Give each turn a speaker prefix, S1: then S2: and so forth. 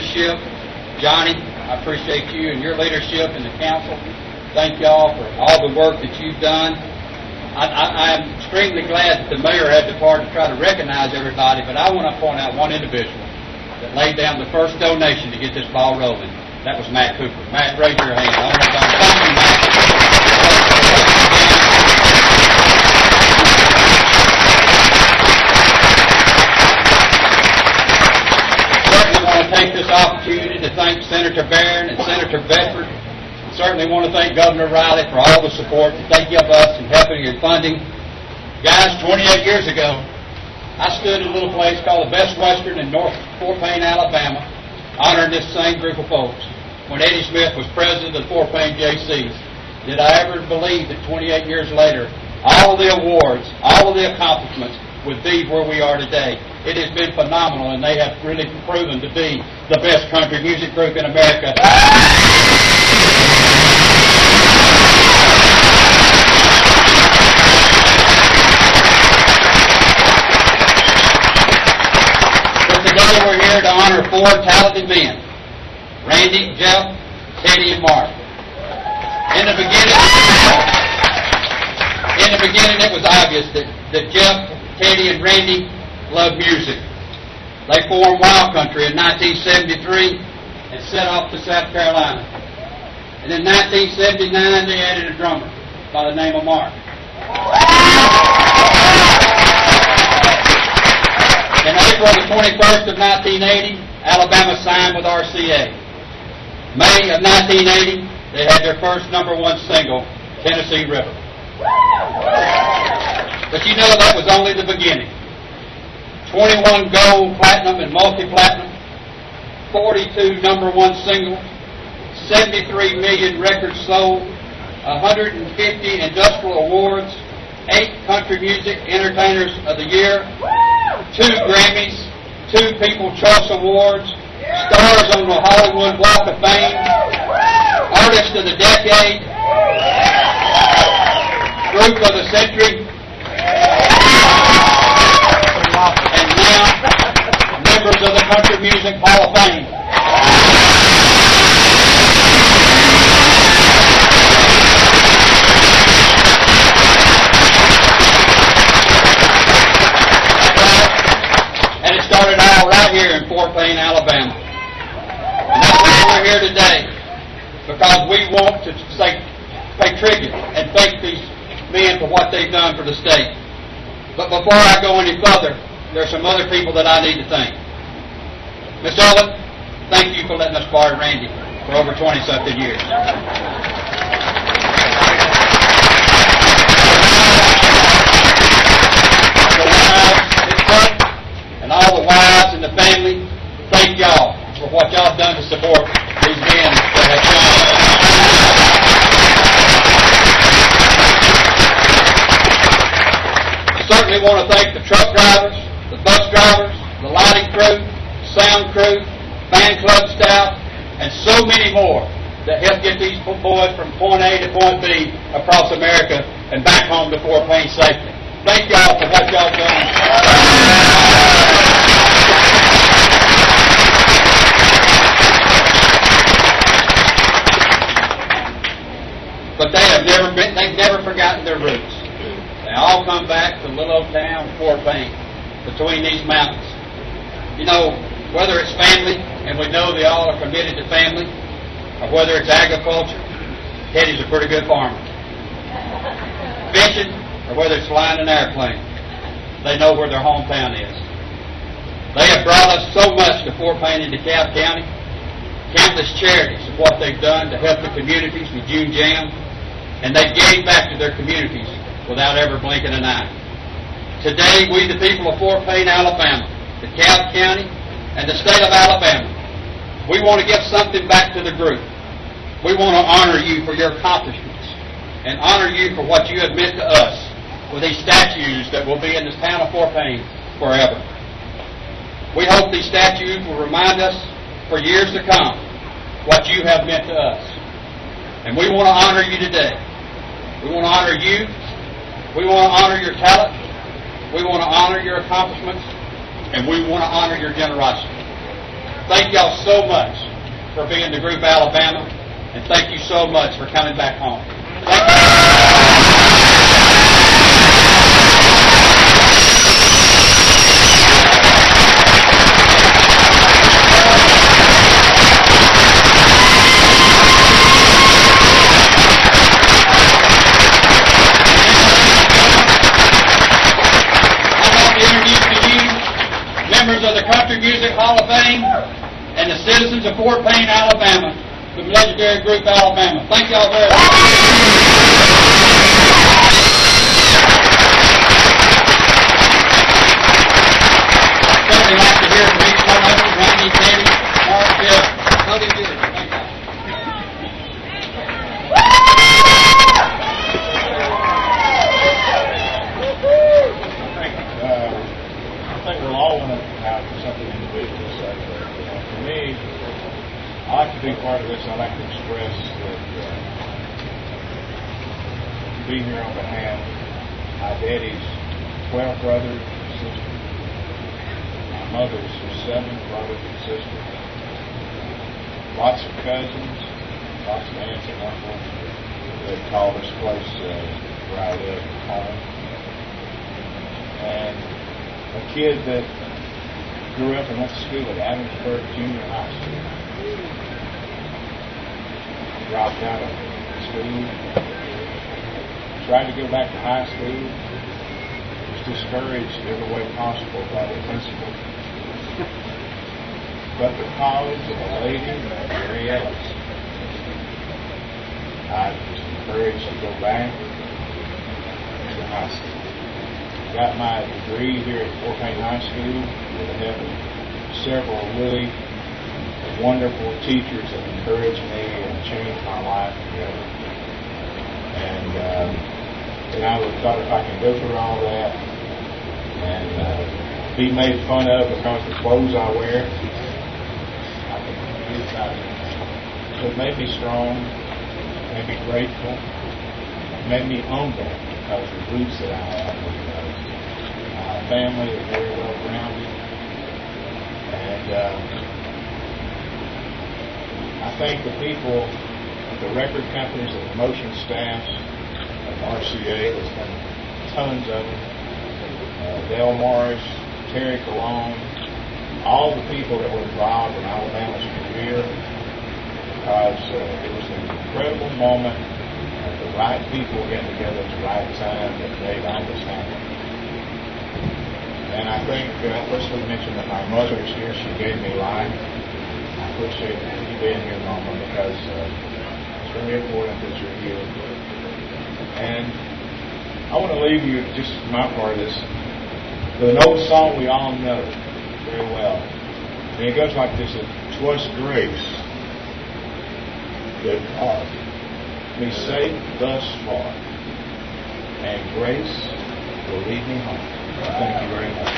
S1: leadership. Johnny, I appreciate you and your leadership in the council. Thank y'all for all the work that you've done. I'm extremely glad that the mayor had the part to try to recognize everybody, but I want to point out one individual that laid down the first donation to get this ball rolling. That was Matt Cooper. Matt, raise your hand. I want to thank you, Matt. Certainly want to take this opportunity to thank Senator Barron and Senator Bedford. Certainly want to thank Governor Riley for all the support that they give us in helping in funding. Guys, 28 years ago, I stood in a little place called the Best Western in North Fort Payne, Alabama, honoring this same group of folks. When Eddie Smith was president of the Fort Payne JCs, did I ever believe that 28 years later, all of the awards, all of the accomplishments would be where we are today? It has been phenomenal, and they have really proven to be the best country music group in America. Today we're here to honor four talented men, Randy, Jeff, Teddy, and Mark. In the beginning it was obvious that Jeff, Teddy, and Randy loved music. They formed Wild Country in 1973 and set off to South Carolina. And in 1979 they added a drummer by the name of Mark. In April the 21st of 1980, Alabama signed with RCA. May of 1980, they had their first #1 single, Tennessee River. But you know that was only the beginning. 21 gold, platinum, and multi-platinum, 42 #1 singles, 73 million records sold, 150 industrial awards, 8 Country Music Entertainers of the Year, 2 Grammys, 2 People's Choice Awards, stars on the Hollywood Walk of Fame, Artist of the Decade, Group of the Century, and now members of the Country Music Hall of Fame. And it started all right here in Fort Payne, Alabama. And that's why we're here today, because we want to pay tribute and thank these men for what they've done for the state. But before I go any further, there's some other people that I need to thank. Miss Owen, thank you for letting us borrow Randy for over 20-something years. And all the wives and the family, thank y'all for what y'all done to support these men that have done. I certainly want to thank the truck drivers, the bus drivers, the lighting crew, sound crew, fan club staff, and so many more that help get these boys from point A to point B across America and back home to Fort Payne safely. Thank y'all for what y'all done. But they've never forgotten their roots. They all come back to little old town Fort Payne, between these mountains. You know, whether it's family, and we know they all are committed to family, or whether it's agriculture, Teddy's a pretty good farmer. Fishing, or whether it's flying an airplane, they know where their hometown is. They have brought us so much to Fort Payne and DeKalb County. Countless charities of what they've done to help the communities with June Jam, and they gave back to their communities without ever blinking an eye. Today, we, the people of Fort Payne, Alabama, DeKalb County, and the state of Alabama, we want to give something back to the group. We want to honor you for your accomplishments and honor you for what you have meant to us with these statues that will be in this town of Fort Payne forever. We hope these statues will remind us for years to come what you have meant to us. And we want to honor you today. We want to honor you. We want to honor your talent. We want to honor your accomplishments. And we want to honor your generosity. Thank y'all so much for being the Group Alabama, and thank you so much for coming back home. Thank you. Members of the Country Music Hall of Fame and the citizens of Fort Payne, Alabama, the legendary Group Alabama. Thank y'all very much. I'd certainly like to hear from each one of them. Randy, Teddy, Mark, Jeff. How do you do? Thank you.
S2: I think we'll all want to have something individual to say. For me, I like to be part of this. I like to express that be here on behalf of my daddy's 12 brothers and sisters, my mother's 7 brothers and sisters, lots of cousins, lots of aunts and uncles that call this place where I live home, and a kid that grew up and went to school at Adamsburg Junior High School. Dropped out of school, tried to go back to high school, was discouraged every way possible by the principal. But because of a lady, Mary Ellis, I was encouraged to go back to high school. Got my degree here at Fort Payne High School with the help of several really wonderful teachers that encouraged me and changed my life forever. And I thought if I can go through all that and be made fun of because of the clothes I wear, I can get out of it. So it made me strong, it made me grateful, it made me humble because of the roots that I have. My family is very well grounded, and I thank the people at the record companies, the promotion staffs of RCA. There's been tons of them. Del Morris, Terry Colon, all the people that were involved in Alabama's career, because it was an incredible moment of the right people getting together at the right time that made all this happen. And I think, let's mention that my mother is here. She gave me life. I appreciate you being here, Mama, because it's very important that you're here. And I want to leave you, just my part of this, with an old song we all know very well. And it goes like this: "'Twas grace that brought me safe thus far, and grace will lead me home." Thank you very much.